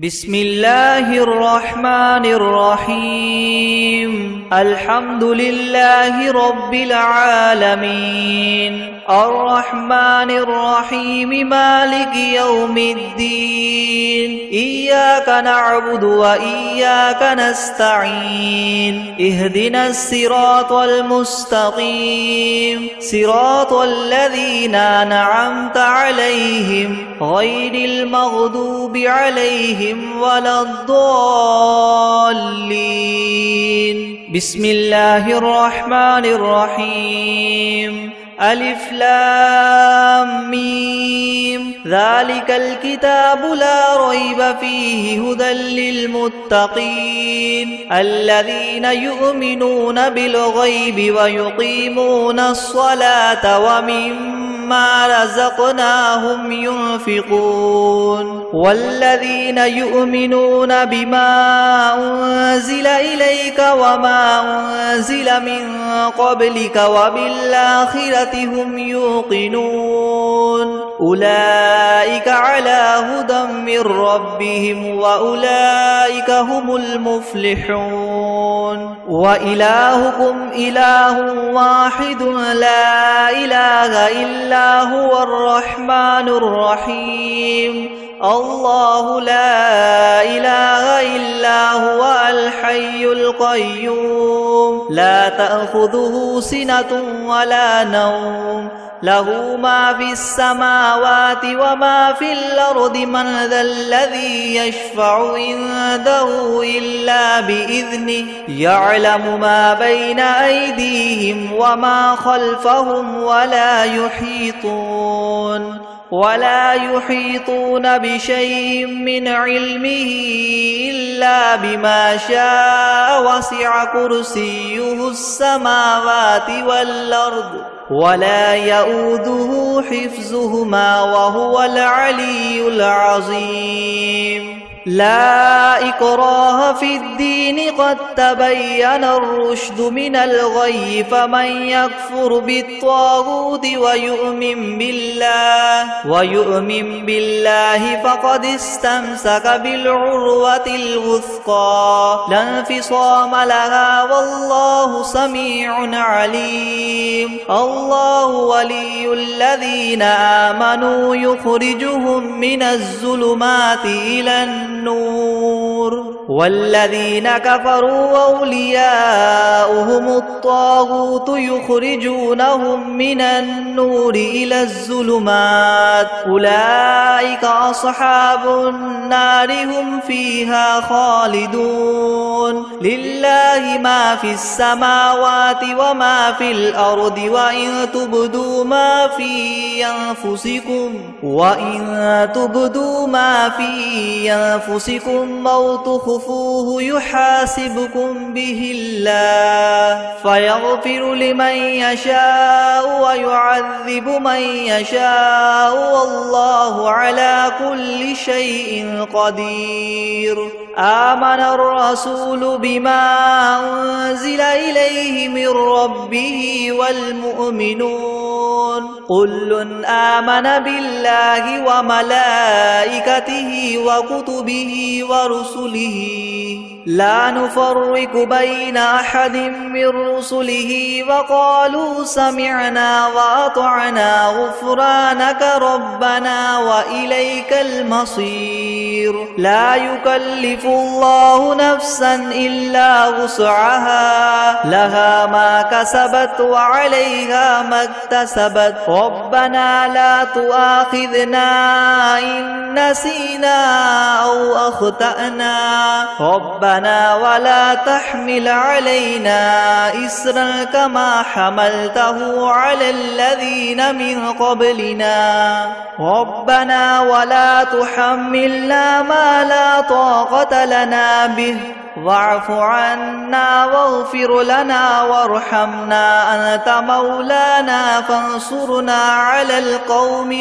بسم الله الرحمن الرحيم. الحمد لله رب العالمين، الرحمن الرحيم، مالك يوم الدين. إياك نعبد وإياك نستعين. اهدنا الصراط المستقيم، صراط الذين أنعمت عليهم غير المغضوب عليهم ولا الضالين. بسم الله الرحمن الرحيم. ألف لام ميم. ذلك الكتاب لا ريب فيه هدى للمتقين الذين يؤمنون بالغيب ويقيمون الصلاة ومما رزقناهم ينفقون والذين يؤمنون بما أنزل إليك وما أنزل من قبلك وبالآخرة هم يوقنون أولئك على هدى من ربهم وأولئك هم المفلحون. وإلهكم إله واحد لا إله إلا هو الرحمن الرحيم. الله لا إله إلا هو الحي القيوم لا تأخذه سنة ولا نوم له ما في السماوات وما في الأرض. من ذا الذي يشفع عنده إلا بإذنه يعلم ما بين أيديهم وما خلفهم ولا يحيطون بشيء من علمه إلا بما شاء. وسع كرسيه السماوات والأرض ولا يؤوده حفظهما وهو العلي العظيم. لا إكراه في الدين قد تبين الرشد من الغي. فمن يكفر بالطاغوت ويؤمن بالله فقد استمسك بالعروة الوثقى لا انفصام لها والله سميع عليم. الله ولي الذين آمنوا يخرجهم من الظلمات إلى النور والذين كفروا أولياؤهم الطاغوت يخرجونهم من النور إلى الظلمات. أولئك أصحاب النار هم فيها خالدون. لله ما في السماوات وما في الأرض وإن تبدوا ما في أنفسكم أو تخفوه يحاسبكم به الله فيغفر لمن يشاء ويعذب من يشاء والله على كل شيء قدير. آمن الرسول بما أنزل إليه من ربه والمؤمنون كل آمن بالله وملائكته وكتبه ورسله لا نفرق بين أحد من رسله وقالوا سمعنا وأطعنا غفرانك ربنا وإليك المصير. لا يكلف الله نفسا إلا وسعها لها ما كسبت وعليها ما اكتسبت. ربنا لا تؤاخذنا إن نسينا أو أخطأنا ربنا ولا تحمل علينا إسرا كما حملته على الذين من قبلنا. ربنا ولا تحملنا ما لا طاقة لنا به واعف عنا واغفر لنا وارحمنا أنت مولانا فانصرنا على القوم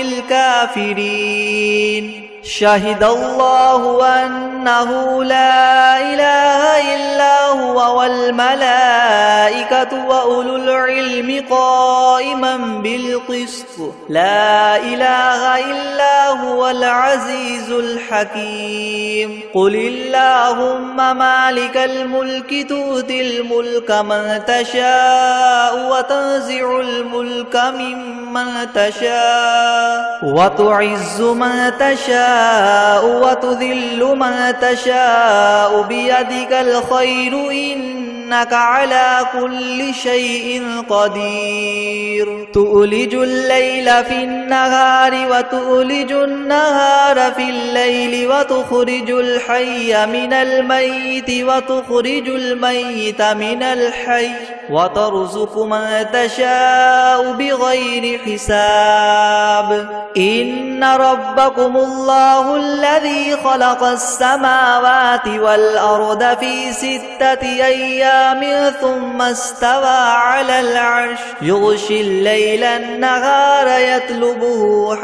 الكافرين. شهد الله أنه لا إله إلا هو والملائكة وأولو العلم قائما بالقسط لا إله إلا هو العزيز الحكيم قل اللهم مالك الملك تؤتي الملك من تشاء وتنزع الملك ممن تشاء وتعز من تشاء وتذل من تشاء بيدك الخير إنك على كل شيء قدير تؤلج الليل في النهار وتؤلج النهار في الليل وتخرج الحي من الميت وتخرج الميت من الحي وترزق من تشاء بغير حساب إن ربكم الله الذي خلق السماوات والأرض في 6 أيام ثم استوى على العرش يغشي الليل النهار يطلبه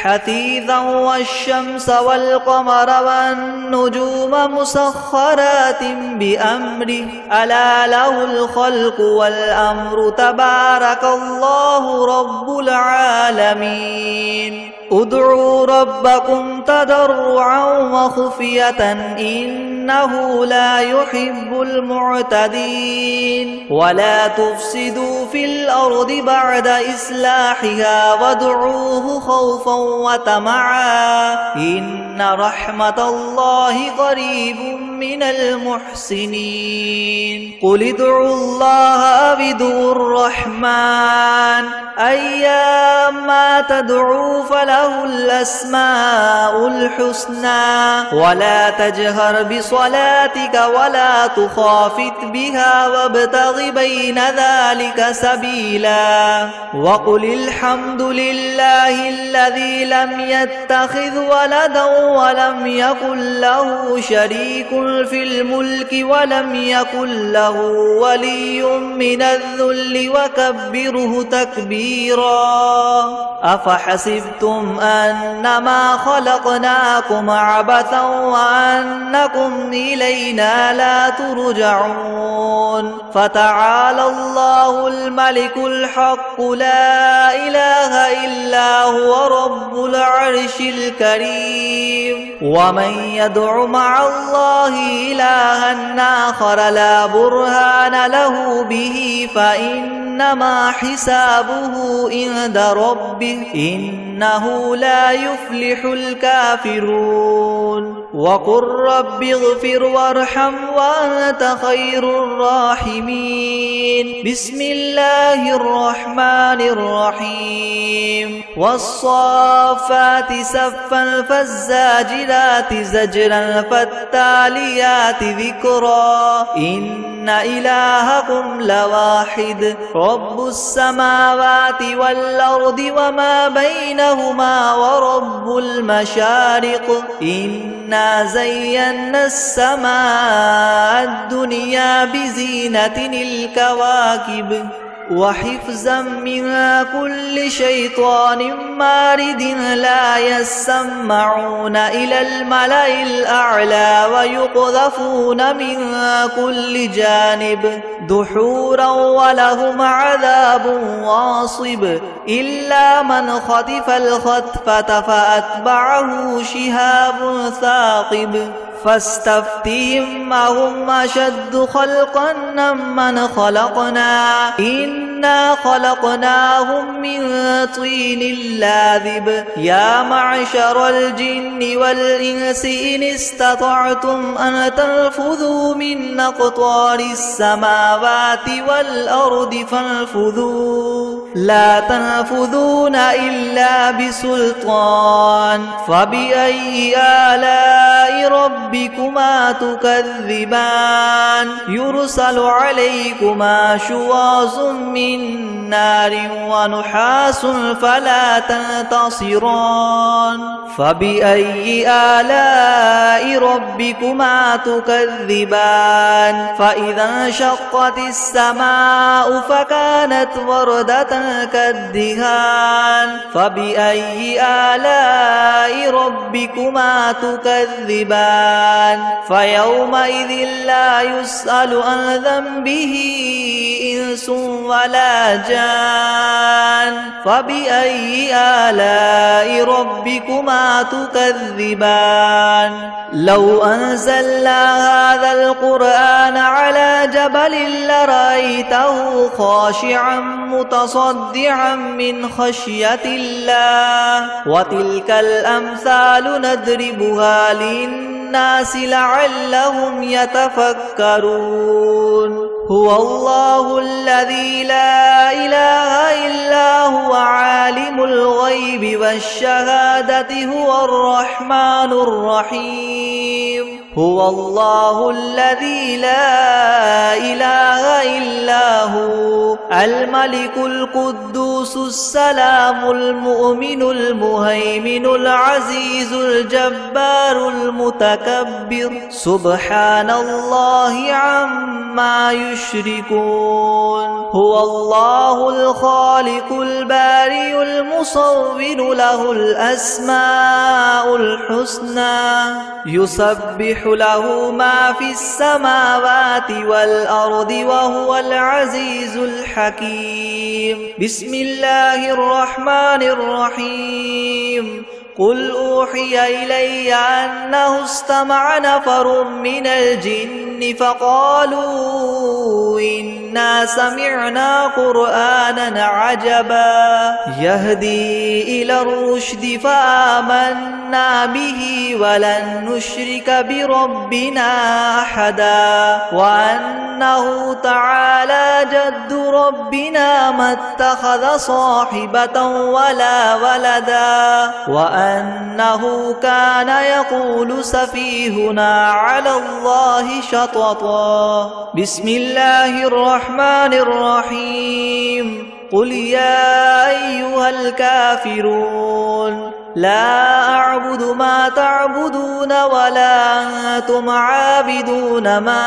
حثيثا والشمس والقمر والنجوم مسخرات بأمره ألا له الخلق والأمر تبارك الله رب العالمين ادعوا ربكم تضرعا وخفية إنه لا يحب المعتدين ولا تفسدوا في الأرض بعد إصلاحها وادعوه خوفا وطمعا إن رحمة الله قريب من المحسنين قل ادعوا الله أو ادعوا الرحمن أيما تدعوا فله الأسماء الحسنى ولا تجهر بصلاتك ولا تخافت بها وابتغ بين ذلك سبيلا وقل الحمد لله الذي لم يتخذ ولدا ولم يكن له شريك في الملك ولم يكن له ولي من الذل وكبره تكبيرا أفحسبتم أنما خلقناكم عبثا وأنكم إلينا لا ترجعون فتعالى الله الملك الحق لا إله إلا هو رب العرش الكريم ومن يدع مع الله إلها آخر لا برهان له به فإنما حسابه عند ربه إنه لا يفلح الكافرون وقل رب اغفر وارحم وأنت خير الراحمين بسم الله الرحمن الرحيم والصافات صفا فالزاجرات زجرا فالتاليات ذكرا إن إلهكم لواحد رب السماوات والأرض وما بينهما ورب المشارق إنا زينا السماء الدنيا بزينة الكواكب وحفظا من كل شيطان مارد لا يسمعون إلى الملأ الأعلى ويقذفون من كل جانب دحورا ولهم عذاب واصب إلا من خطف الخطفة فأتبعه شهاب ثاقب فاستفتهم أهم أشد خلقا أمن خلقنا إنا خلقناهم من طين لاذب يا معشر الجن والإنس إن استطعتم أن تنفذوا من أقطار السماوات والأرض فانفذوا لا تنفذون إلا بسلطان فبأي آلاء ربكما تكذبان يرسل عليكما شواظ من نار ونحاس فلا تنتصران فبأي آلاء ربكما تكذبان فإذا انشقت السماء فكانت وردة كالدهان فبأي آلاء ربكما تكذبان فيومئذ لا يسأل عن ذنبه إنس ولا جان فبأي آلاء ربكما تكذبان لو أنزلنا هذا القرآن على جبل لرأيته خاشعا متصدعا من خشية الله وتلك الأمثال نضربها للناس لعلهم يتفكرون هو الله الذي لا إله إلا هو عالم الغيب والشهادة هو الرحمن الرحيم هو الله الذي لا إله إلا هو الملك القدوس السلام المؤمن المهيمن العزيز الجبار المتكبر سبحان الله عما يشركون هو الله الخالق البارئ المصور له الأسماء الحسنى يسبح له ما في السماوات والأرض وهو العزيز الحكيم بسم الله الرحمن الرحيم قل أوحي إلي أنه استمع نفر من الجن فقالوا إنا سمعنا قرآنا عجبا يهدي إلى الرشد فآمنا به ولن نشرك بربنا أحدا وأنه تعالى جد ربنا ما اتخذ صاحبة ولا ولدا وأنه كان يقول سفيهنا على الله شططا بسم الله الرحمن الرحيم قل يا أيها الكافرون لا أعبد ما تعبدون ولا أنتم عابدون ما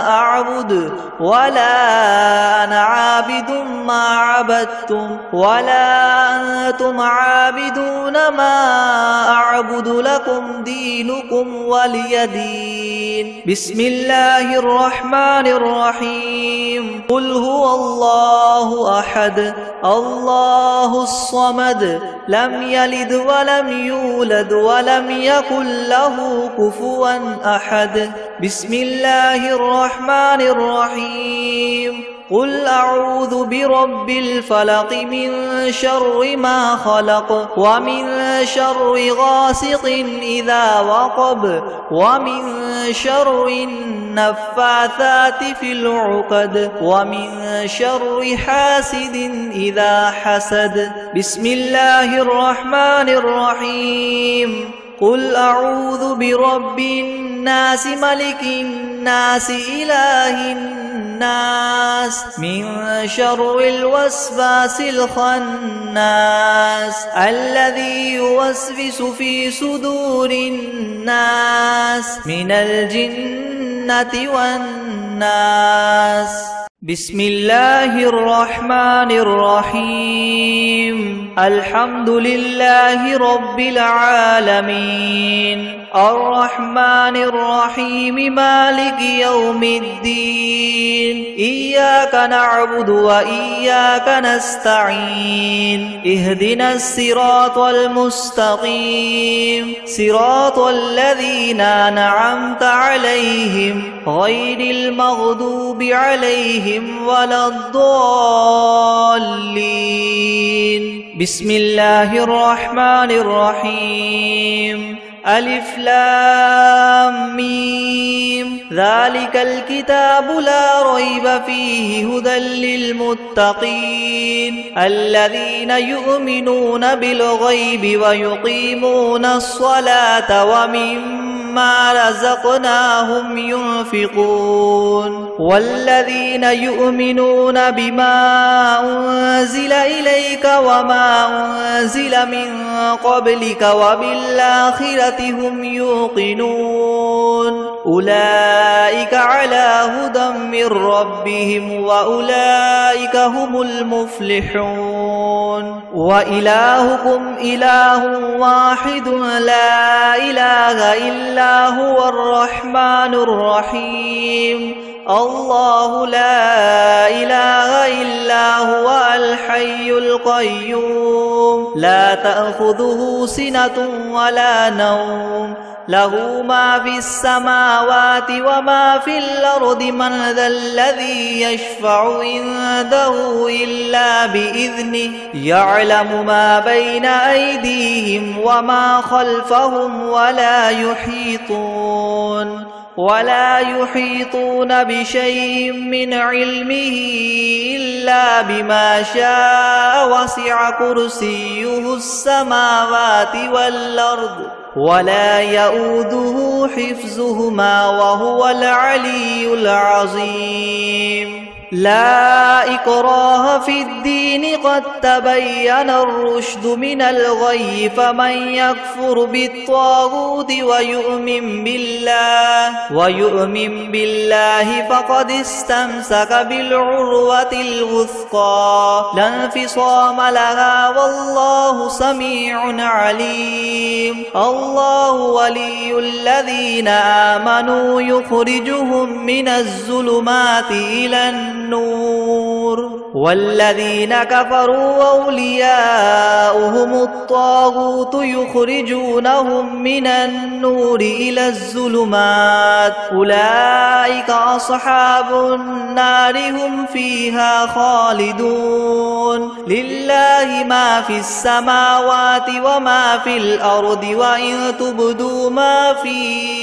أعبد ولا أنا عابد ما عبدتم ولا أنتم عابدون ما أعبد لكم دينكم ولي دين بسم الله الرحمن الرحيم قل هو الله أحد الله الصمد لم يلد ولم يولد ولم يكن له كفوا أحد بسم الله الرحمن الرحيم قل أعوذ برب الفلق من شر ما خلق ومن شر غاسق إذا وقب ومن شر النفاثات في العقد ومن شر حاسد إذا حسد بسم الله الرحمن الرحيم قل أعوذ برب الناس ملك الناس إله الناس من شر الوسواس الخناس الذي يوسوس في صدور الناس من الجنة والناس بسم الله الرحمن الرحيم الحمد لله رب العالمين الرحمن الرحيم مالك يوم الدين إياك نعبد وإياك نستعين اهدنا الصراط المستقيم صراط الذين أنعمت عليهم غير المغضوب عليهم ولا الضالين بسم الله الرحمن الرحيم ألف لام ميم ذلك الكتاب لا ريب فيه هدى للمتقين الذين يؤمنون بالغيب ويقيمون الصلاة ومما رزقناهم ينفقون والذين يؤمنون بما أنزل إليك وما أنزل من قبلك وبالآخرة هم يوقنون أولئك على هدى من ربهم وأولئك هم المفلحون وإلهكم إله واحد لا إله إلا هو الرحمن الرحيم الله لا إله إلا هو الحي القيوم لا تأخذه سنة ولا نوم له ما في السماوات وما في الأرض من ذا الذي يشفع عنده إلا بإذنه يعلم ما بين أيديهم وما خلفهم ولا يحيطون بشيء من علمه إلا بما شاء وسع كرسيه السماوات والأرض ولا يؤوده حفظهما وهو العلي العظيم لا إكراه في الدين قد تبين الرشد من الغي فمن يكفر بالطاغوت ويؤمن بالله فقد استمسك بالعروة الوثقى لا انفصام لها والله سميع عليم الله ولي الذين آمنوا يخرجهم من الظلمات إلى النور والذين كفروا أولياؤهم الطاغوت يخرجونهم من النور إلى الظلمات أولئك أصحاب النار هم فيها خالدون لله ما في السماوات وما في الأرض وإن تبدوا ما في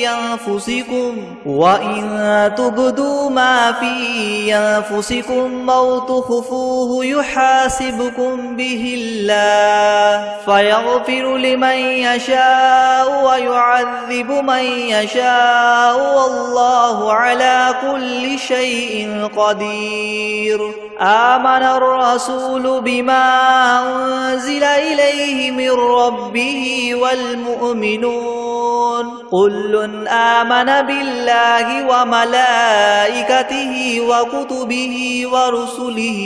أنفسكم أو تخفوه يحاسبكم به الله فيغفر لمن يشاء ويعذب من يشاء والله على كل شيء قدير آمن الرسول بما أنزل إليه من ربه والمؤمنون كل آمن بالله وملائكته وكتبه ورسله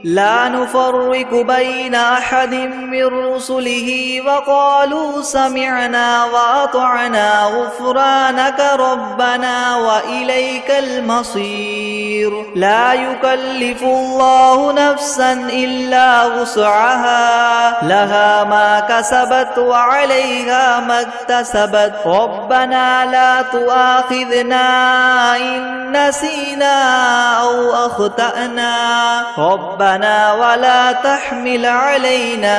لا نفرق بين أحد من رسله وقالوا سمعنا وأطعنا غفرانك ربنا وإليك المصير لا يكلف الله نفسا إلا وسعها لها ما كسبت وعليها ما اكتسبت ربنا لا تؤاخذنا إن نسينا أو أخطأنا ربنا ولا تحمل علينا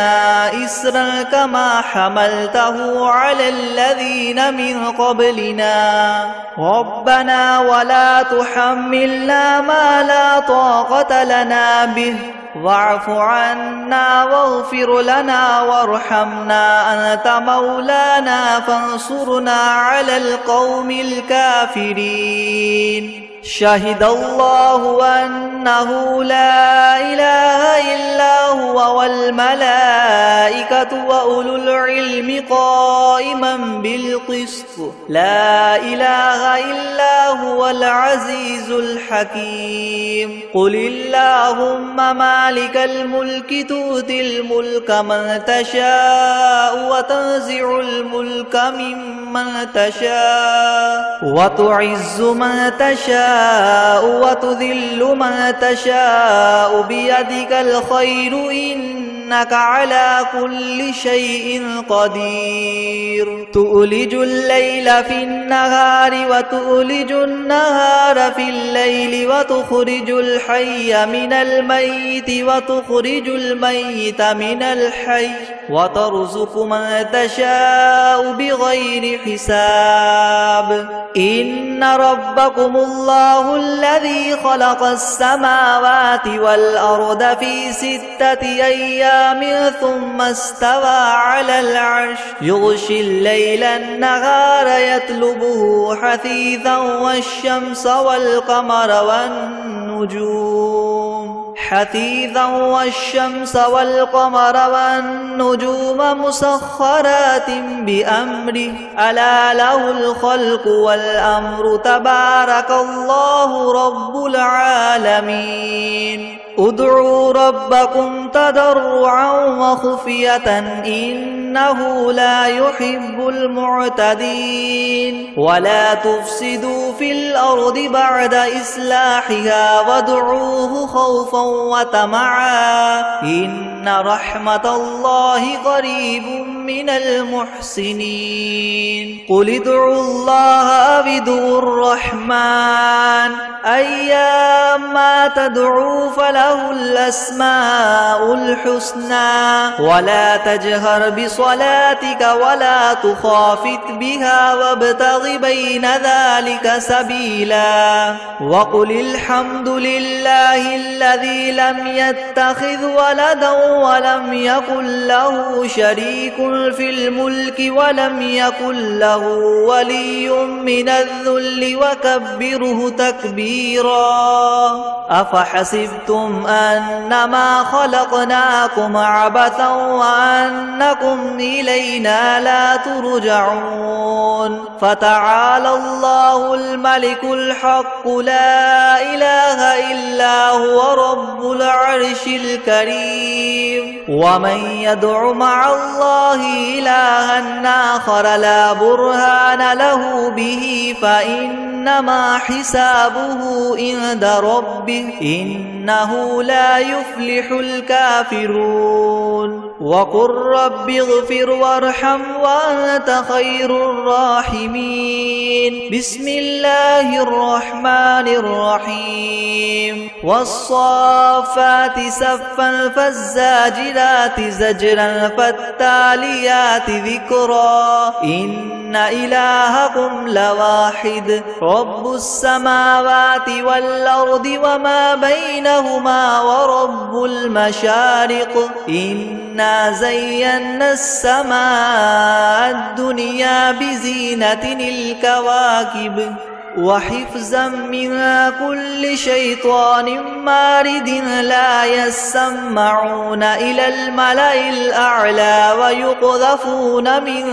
إسرا كما حملته على الذين من قبلنا ربنا ولا تحملنا ما لا طاقة لنا به واعف عنا واغفر لنا وارحمنا أنت مولانا فانصرنا على القوم الكافرين شهد الله أنه لا إله إلا هو والملائكة وأولو العلم قائما بالقسط لا إله إلا هو العزيز الحكيم قل اللهم مالك الملك تؤتي الملك من تشاء وتنزع الملك ممن تشاء وتعز من تشاء وتذل من تشاء بيدك الخير إنك على كل شيء قدير تؤلج الليل في النهار وتؤلج النهار في الليل وتخرج الحي من الميت وتخرج الميت من الحي وترزق من تشاء بغير حساب إن ربكم الله الذي خلق السماوات والأرض في 6 أيام ثم استوى على العرش يغشي الليل النهار يطلبه حثيثا والشمس والقمر والنجوم حثيثا والشمس والقمر والنجوم مسخرات بأمره ألا له الخلق والأمر تبارك الله رب العالمين ادعوا ربكم تضرعا وخفية إنه لا يحب المعتدين ولا تفسدوا في الأرض بعد إصلاحها وادعوه خوفا وطمعا إن رحمة الله قريب من المحسنين قل ادعوا الله أو ادعوا الرحمن أيما تدعوا فله الأسماء الحسنى ولا تجهر بصلاتك ولا تخافت بها وابتغ بين ذلك سبيلا وقل الحمد لله الذي لم يتخذ ولدا ولم يكن له شريك في الملك ولم يكن له ولي من الذل وكبره تكبيرا أفحسبتم أنما خلقناكم عبثا وأنكم إلينا لا ترجعون فتعالى الله الملك الحق لا إله إلا هو رب العرش الكريم ومن يدع مع الله إلها آخر لا برهان له به فإنما حسابه عند ربه إنه لا يفلح الكافرون وقل رب اغفر وارحم وأنت خير الراحمين بسم الله الرحمن الرحيم والصافات صفا فالزاجرات زجرا فالتاليات ذكرا إن إلهكم لواحد رب السماوات والأرض وما بينهما ورب المشارق إنا زينا السماء الدنيا بزينة الكواكب وحفظا من كل شيطان مارد لا يسمعون إلى الملأ الأعلى ويقذفون من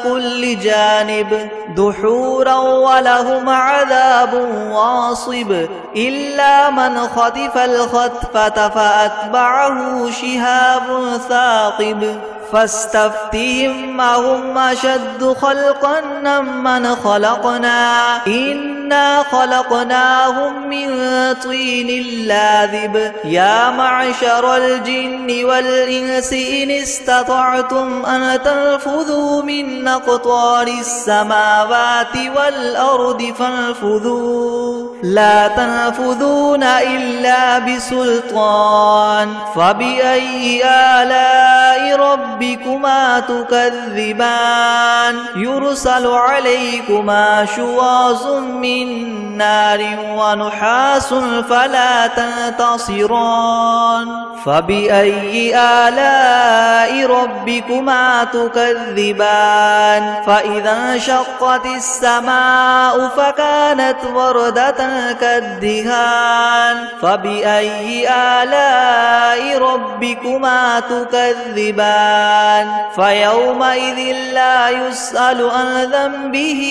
كل جانب دحورا ولهم عذاب واصب إلا من خطف الخطفة فأتبعه شهاب ثاقب فاستفتهم أهم أشد خلقا ممن خلقنا إنا خلقناهم من طين لاذب يا معشر الجن والإنس إن استطعتم أن تنفذوا من أقطار السماوات والأرض فانفذوا لا تنفذون إلا بسلطان فبأي آلاء ربكما تكذبان يرسل عليكما شواظ من نار ونحاس فلا تنتصران فبأي آلاء ربكما تكذبان فإذا انشقت السماء فكانت وردة كالدهان فبأي آلاء ربكما تكذبان فيومئذ لا يسأل عن ذنبه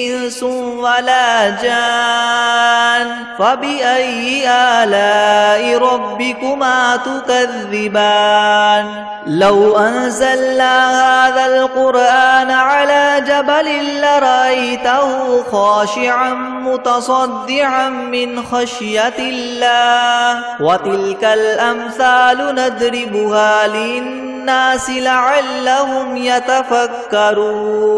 إنس ولا جان فبأي آلاء ربكما تكذبان لو أنزلنا هذا القرآن على جبل لرأيته خاشعا متصدعا من خشية الله وتلك الأمثال نضربها للناس لعلهم يتفكرون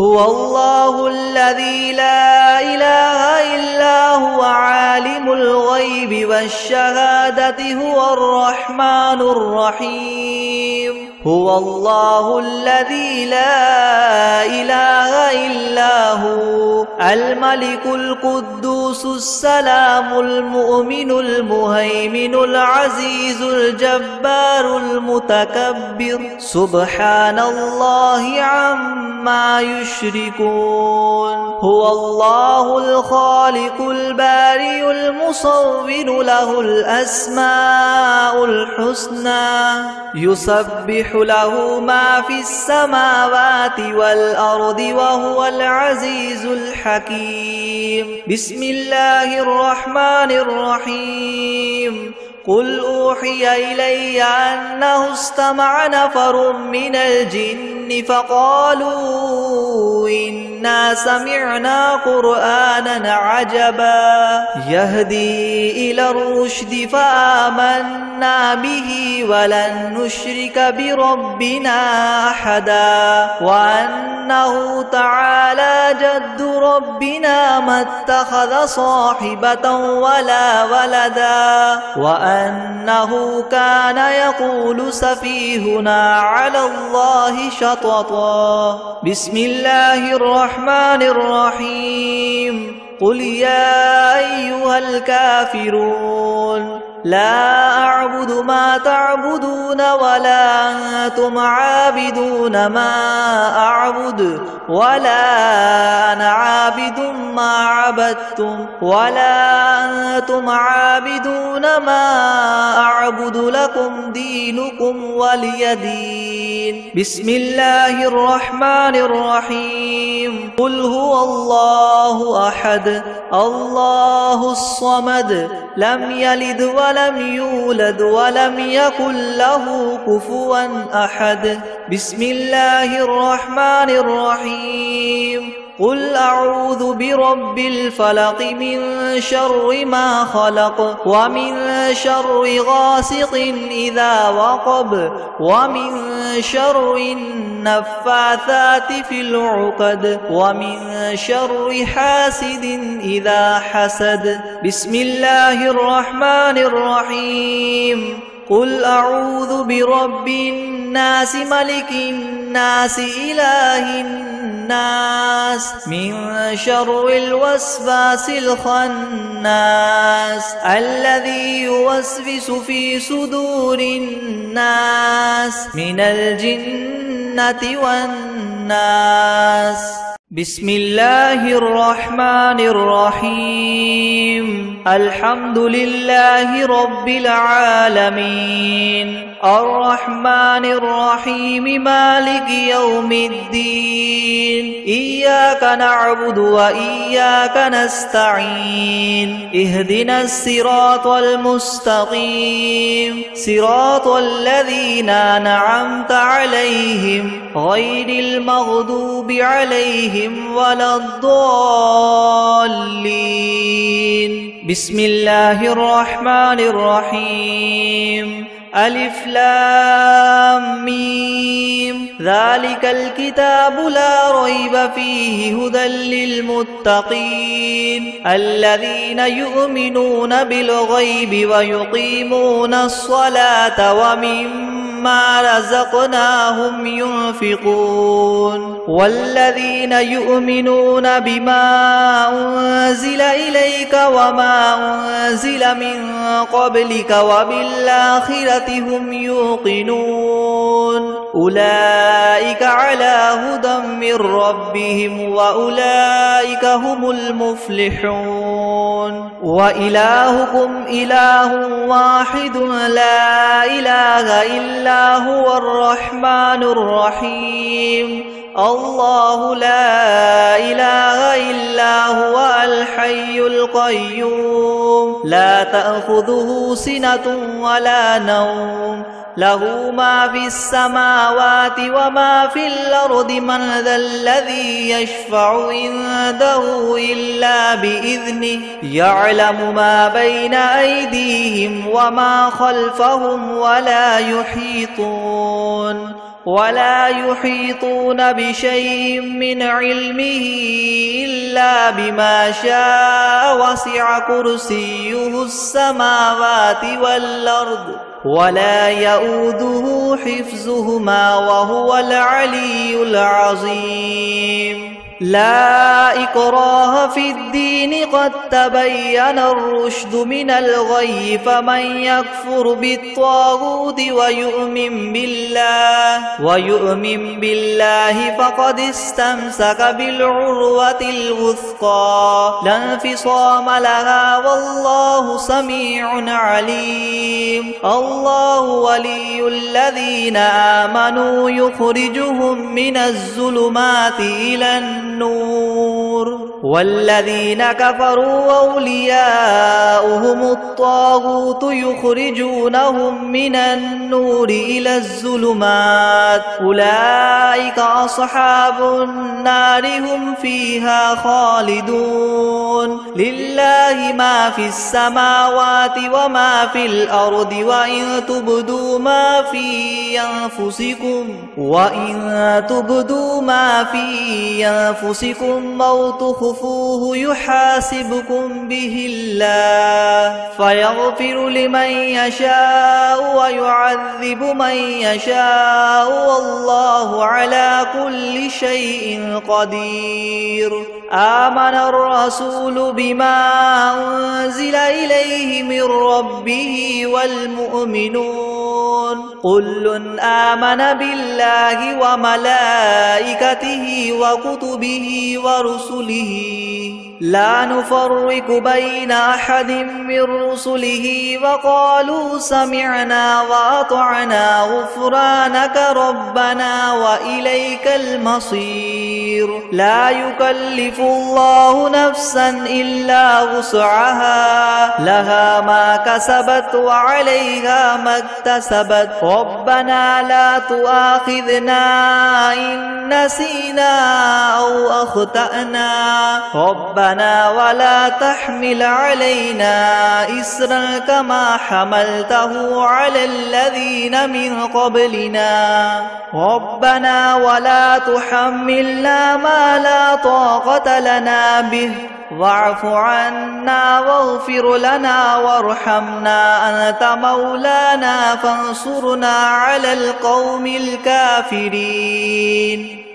هو الله الذي لا إله إلا هو عالم الغيب والشهادة هو الرحمن الرحيم هو الله الذي لا إله إلا هو الملك القدوس السلام المؤمن المهيمن العزيز الجبار المتكبر سبحان الله عما يشركون يشركون هو الله الخالق البارئ المصور له الأسماء الحسنى يسبح له ما في السماوات والأرض وهو العزيز الحكيم بسم الله الرحمن الرحيم قل أوحي إلي أنه استمع نفر من الجن فقالوا إنا سمعنا قرآنا عجبا يهدي إلى الرشد فآمنا به ولن نشرك بربنا أحدا وأنه تعالى جد ربنا ما اتخذ صاحبة ولا ولدا وأنه كان يقول سفيهنا على الله شططا بسم الله الرحمن الرحيم قل يا أيها الكافرون لا أعبد ما تعبدون ولا أنتم عابدون ما أعبد ولا أنا عابد ما عبدتم ولا أنتم عابدون ما أعبد لكم دينكم ولي دين بسم الله الرحمن الرحيم قل هو الله أحد الله الصمد لم يلد ولم يولد ولم يكن له كفوا أحد بسم الله الرحمن الرحيم قل أعوذ برب الفلق من شر ما خلق ومن شر غاسق إذا وقب ومن شر النفاثات في العقد ومن شر حاسد إذا حسد بسم الله الرحمن الرحيم قل أعوذ برب الناس ملك الناس إله الناس من شر الوسواس الخناس الذي يوسوس في صدور الناس من الجنة والناس بسم الله الرحمن الرحيم الحمد لله رب العالمين الرحمن الرحيم مالك يوم الدين إياك نعبد وإياك نستعين اهدنا الصراط المستقيم صراط الذين أنعمت عليهم غير المغضوب عليهم ولا الضالين بسم الله الرحمن الرحيم ألف لام ميم ذلك الكتاب لا ريب فيه هدى للمتقين الذين يؤمنون بالغيب ويقيمون الصلاة ومما رزقناهم ينفقون والذين يؤمنون بما أنزل إليك وما أنزل من قبلك وبالآخرة هم يوقنون أولئك على هدى من ربهم وأولئك هم المفلحون وإلهكم إله واحد لا إله إلا هو الرحمن الرحيم الله لا إله إلا هو الحي القيوم لا تأخذه سنة ولا نوم له ما في السماوات وما في الأرض من ذا الذي يشفع عنده إلا بإذنه يعلم ما بين أيديهم وما خلفهم ولا يحيطون بشيء من علمه إلا بما شاء وسع كرسيه السماوات والأرض ولا يؤوده حفظهما وهو العلي العظيم لا إكراه في الدين قد تبين الرشد من الغي فمن يكفر بالطاغوت ويؤمن بالله فقد استمسك بالعروة الوثقى لا انفصام لها والله سميع عليم الله ولي الذين آمنوا يخرجهم من الظلمات إلى النور والذين كفروا أولياؤهم الطاغوت يخرجونهم من النور إلى الظلمات أولئك أصحاب النار هم فيها خالدون لله ما في السماوات وما في الأرض وإن تبدوا ما في أنفسكم أو تخفوه يحاسبكم به الله فيغفر لمن يشاء ويعذب من يشاء والله على كل شيء قدير آمن الرسول بما أنزل إليه من ربه والمؤمنون كل آمن بالله وملائكته وكتبه ورسله لا نفرق بين أحد من رسله وقالوا سمعنا وأطعنا غفرانك ربنا وإليك المصير لا يكلف الله نفسا إلا وسعها لها ما كسبت وعليها ما اكتسبت ربنا لا تؤاخذنا إن نسينا أو أخطأنا ربنا ولا تحمل علينا إسرا كما حملته على الذين من قبلنا ربنا ولا تحملنا ما لا طاقة لنا به واعف عنا واغفر لنا وارحمنا أنت مولانا فانصرنا على القوم الكافرين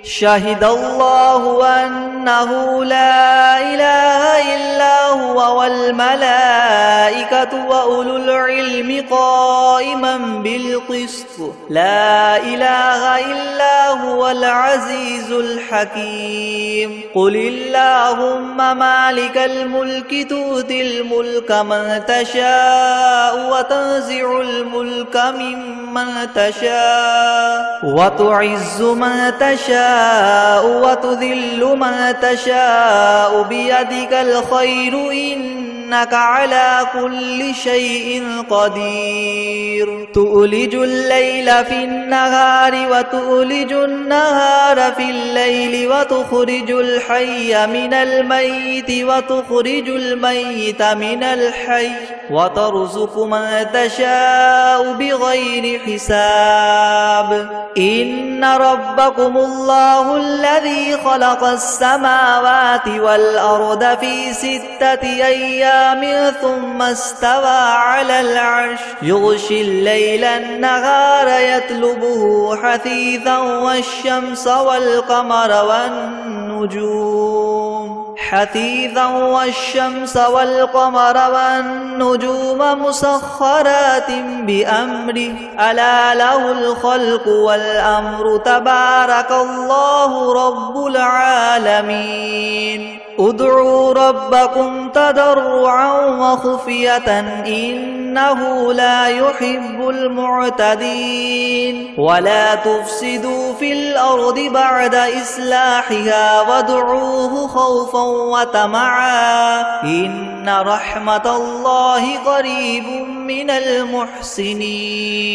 شهد الله أنه لا إله إلا هو والملائكة وأولو العلم قائما بالقسط لا إله إلا هو العزيز الحكيم قل اللهم مالك الملك تؤتي الملك من تشاء وتنزع الملك ممن تشاء وتعز من تشاء وتذل من تشاء بيدك الخير إنك على كل شيء قدير تؤلج الليل في النهار وتؤلج النهار في الليل وتخرج الحي من الميت وتخرج الميت من الحي وترزق من تشاء بغير حساب إن ربكم الله الذي خلق السماوات والأرض في 6 أيام ثم استوى على العرش يغشي الليل النهار يطلبه حثيثا والشمس والقمر والنجوم مسخرات بأمره ألا له الخلق والأمر تبارك الله رب العالمين ادعوا ربكم تضرعا وخفية إنه لا يحب المعتدين ولا تفسدوا في الأرض بعد إصلاحها وادعوه خوفا وطمعا إن رحمة الله قريب من المحسنين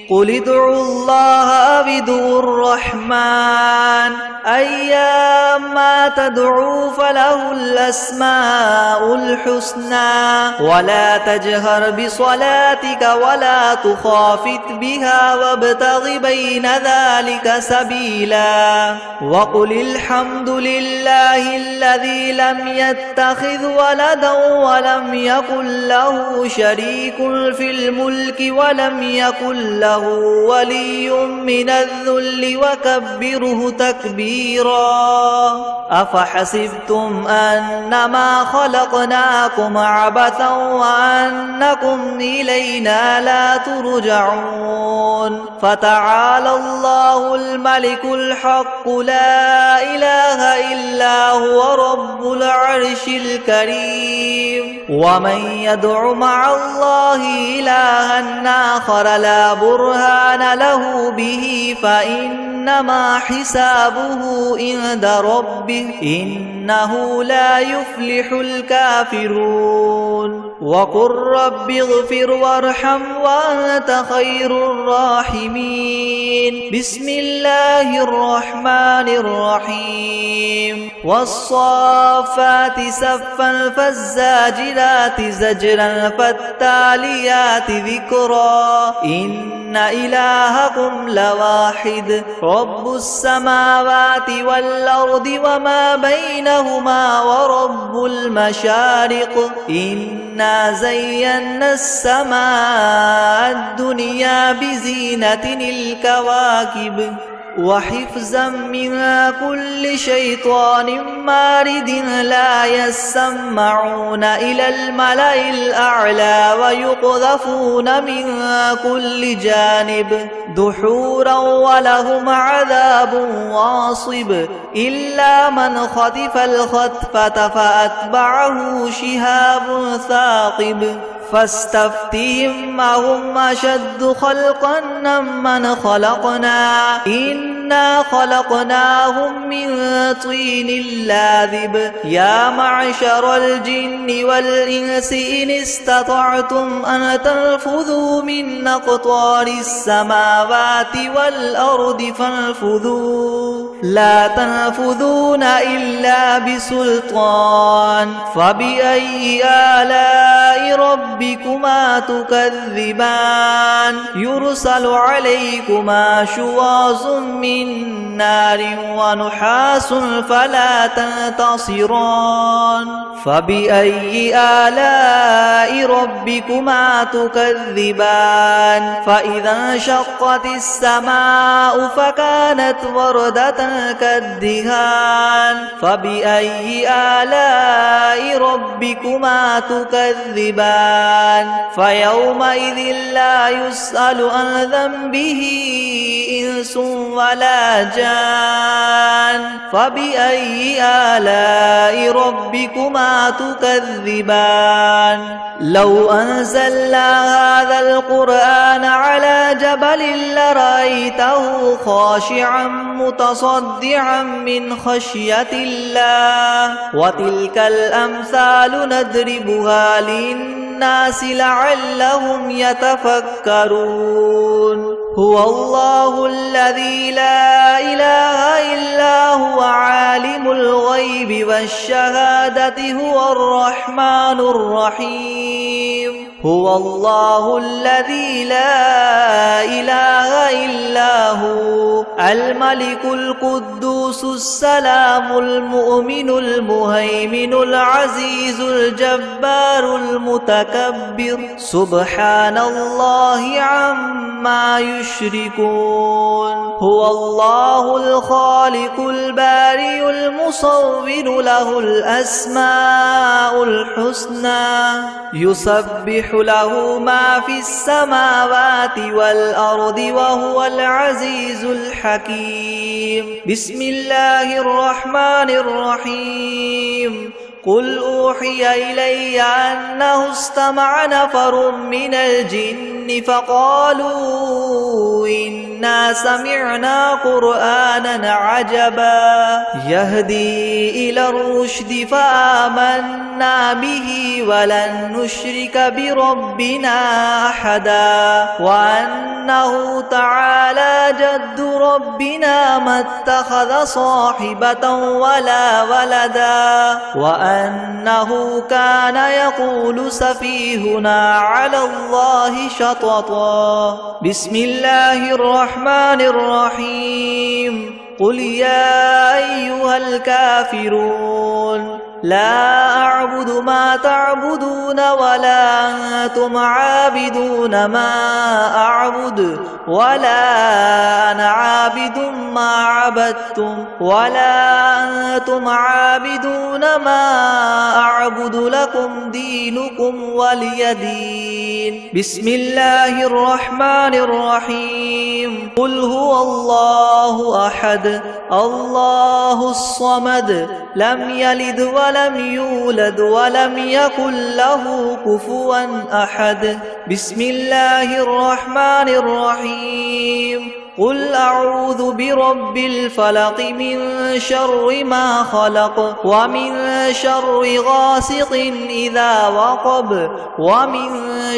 قل ادعوا الله أو ادعوا الرحمن أيما تدعوا فله الأسماء الحسنى ولا تجهر بصلاتك ولا تخافت بها وابتغ بين ذلك سبيلا وقل الحمد لله الذي لم يتخذ ولدا ولم يكن له شريك في الملك ولم يكن له ولي من الذل وكبره تكبيرا أفحسبتم أنما خلقناكم عبثا وأنكم إلينا لا ترجعون فتعالى الله الملك الحق لا إله إلا هو رب العرش الكريم ومن يدع مع الله إلها آخر لا برهان له به فإنما حسابه عند ربه إنه لا يفلح الكافرون وقل رب اغفر وارحم وأنت خير الراحمين بسم الله الرحمن الرحيم والصافات صفا فالزاجرات زجرا فالتاليات ذكرا إن إلهكم لواحد رب السماوات والأرض وما بينهما ورب المشارق إنا زينا السماء الدنيا بزينة الكواكب وحفظا من كل شيطان مارد لا يسمعون إلى الملأ الأعلى ويقذفون من كل جانب دحورا ولهم عذاب واصب إلا من خطف الخطفة فأتبعه شهاب ثاقب فاستفتهم أهم أشد خلقا ممن خلقنا إنا خلقناهم من طين لاذب يا معشر الجن والإنس إن استطعتم أن تنفذوا من أقطار السماوات والأرض فانفذوا لا تنفذون إلا بسلطان فبأي آلاء ربكما تكذبان يرسل عليكما شواظ من نار ونحاس فلا تنتصران فبأي آلاء ربكما تكذبان فإذا انشقت السماء فكانت وردة كالدهان فبأي آلاء ربكما تكذبان فيومئذ لا يسأل عن ذنبه إنس ولا جان فبأي آلاء ربكما تكذبان لو أنزلنا هذا القرآن على جبل لرأيته خاشعا متصدعا من خشية الله وتلك الأمثال نضربها للناس لعلهم يتفكرون هو الله الذي لا إله إلا هو عالم الغيب والشهادة هو الرحمن الرحيم هو الله الذي لا إله إلا هو الملك القدوس السلام المؤمن المهيمن العزيز الجبار المتكبر سبحان الله عما يشركون هو الله الخالق البارئ المصور له الأسماء الحسنى يسبح له ما في السماوات والأرض وهو العزيز الحكيم بسم الله الرحمن الرحيم قل أوحي إلي أنه استمع نفر من الجن فقالوا إنا سمعنا قرآنا عجبا يهدي إلى الرشد فآمنا به ولن نشرك بربنا أحدا وأنه تعالى جد ربنا ما اتخذ صاحبة ولا ولدا وأنه كان يقول سفيهنا على الله شططا بسم الله الرحمن الرحيم قل يا أيها الكافرون لا أعبد أعبد ما تعبدون ولا أنتم عابدون ما أعبد ولا أنا عابد ما عبدتم ولا أنتم عابدون ما أعبد لكم دينكم ولي دين. بسم الله الرحمن الرحيم. قل هو الله أحد الله الصمد لم يلد ولم يولد ولم يكن له كفوا أحد. بسم الله الرحمن الرحيم. قل أعوذ برب الفلق من شر ما خلق ومن شر غاسق إذا وقب ومن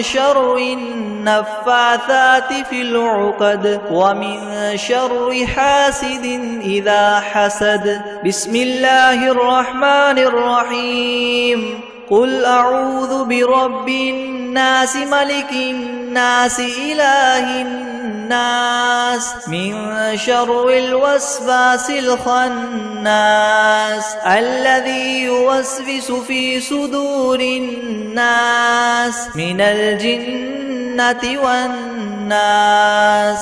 شر النفاثات في العقد ومن شر حاسد إذا حسد. بسم الله الرحمن الرحيم. قل أعوذ برب الناس ملك الناس إله الناس من شر الوسواس الخناس الذي يوسوس في صدور الناس من الجنة والناس.